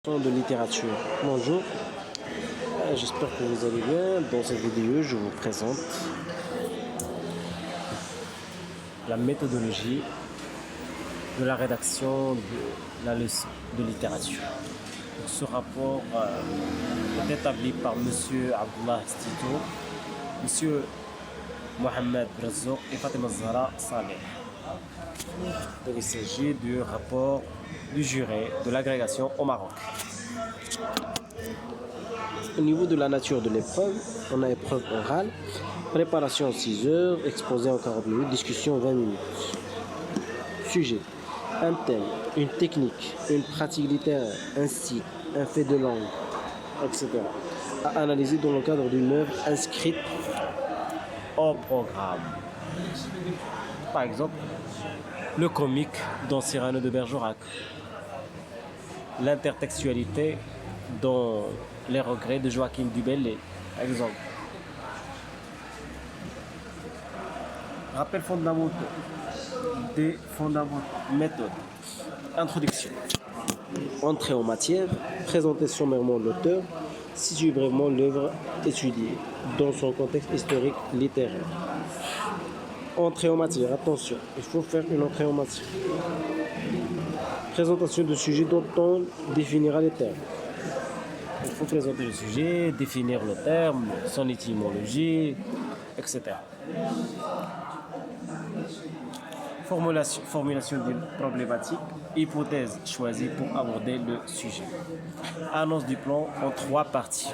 De littérature. Bonjour, j'espère que vous allez bien. Dans cette vidéo, je vous présente la méthodologie de la rédaction de la leçon de littérature. Ce rapport est établi par M. Abdullah Stito, M. Mohamed Brazzo et Fatima Zahra Saleh. Donc, il s'agit du rapport du jury de l'agrégation au Maroc. Au niveau de la nature de l'épreuve, on a épreuve orale, préparation 6 heures, exposé en 40 minutes, discussion 20 minutes. Sujet, un thème, une technique, une pratique littéraire, un site, un fait de langue, etc. à analyser dans le cadre d'une œuvre inscrite au programme. Par exemple, le comique dans Cyrano de Bergerac, l'intertextualité dans Les regrets de Joachim du Bellay, par exemple. Rappel fondamentaux des fondamentaux, méthode. Introduction. Entrée en matière, présenter sommairement l'auteur, situer brièvement l'œuvre étudiée dans son contexte historique littéraire. Entrée en matière, attention, il faut faire une entrée en matière. Présentation de sujet dont on définira les termes. Il faut présenter le sujet, définir le terme, son étymologie, etc. Formulation d'une problématique, hypothèse choisie pour aborder le sujet. Annonce du plan en 3 parties.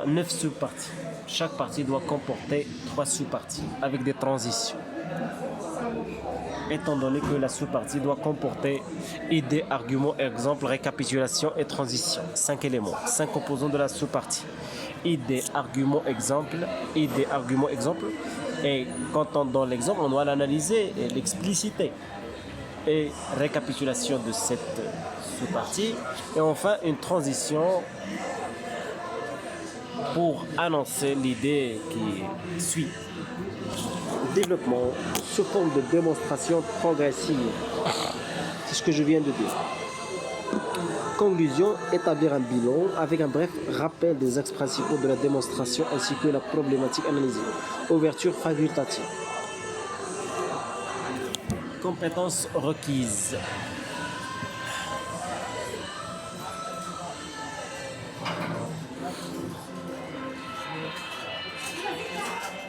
9 sous-parties. Chaque partie doit comporter 3 sous-parties avec des transitions. Étant donné que la sous-partie doit comporter idées, arguments, exemples, récapitulation et transition. 5 éléments, 5 composants de la sous-partie. Idées, arguments, exemples, et quand on donne l'exemple, on doit l'analyser et l'expliciter. Et récapitulation de cette sous-partie. Et enfin, une transition pour annoncer l'idée qui suit. Développement sous forme de démonstration progressive. C'est ce que je viens de dire. Conclusion, établir un bilan avec un bref rappel des axes principaux de la démonstration ainsi que la problématique analysée. Ouverture facultative. Compétences requises.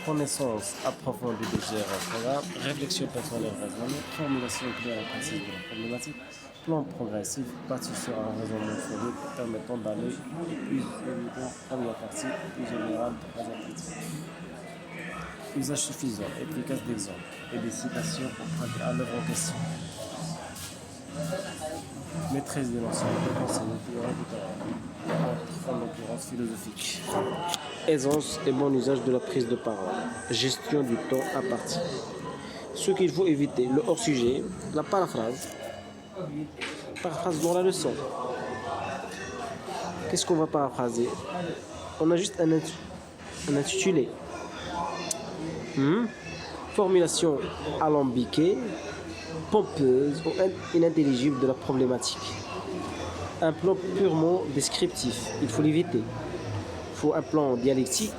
Connaissance approfondie des erreurs programme, réflexion personnelle raisonnée, formulation claire et précise de la problématique, plan progressif, bâti sur un raisonnement solide permettant d'aller plus évident, première partie, plus générale, présentative. Usage suffisant, efficace d'exemples et des citations à l'œuvre en question. Maîtrise de l'ensemble de conseils en l'occurrence philosophique. Aisance et bon usage de la prise de parole. Gestion du temps à partir. Ce qu'il faut éviter, le hors-sujet, la paraphrase. Paraphrase dans la leçon. Qu'est-ce qu'on va paraphraser? On a juste un intitulé. Formulation alambiquée, pompeuse ou inintelligible de la problématique. Un plan purement descriptif, il faut l'éviter. Il faut un plan dialectique,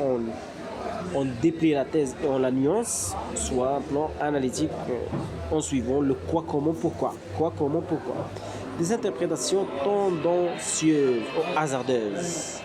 on déplie la thèse et on la nuance, soit un plan analytique en suivant le quoi, comment, pourquoi. Quoi, comment, pourquoi. Des interprétations tendancieuses ou hasardeuses.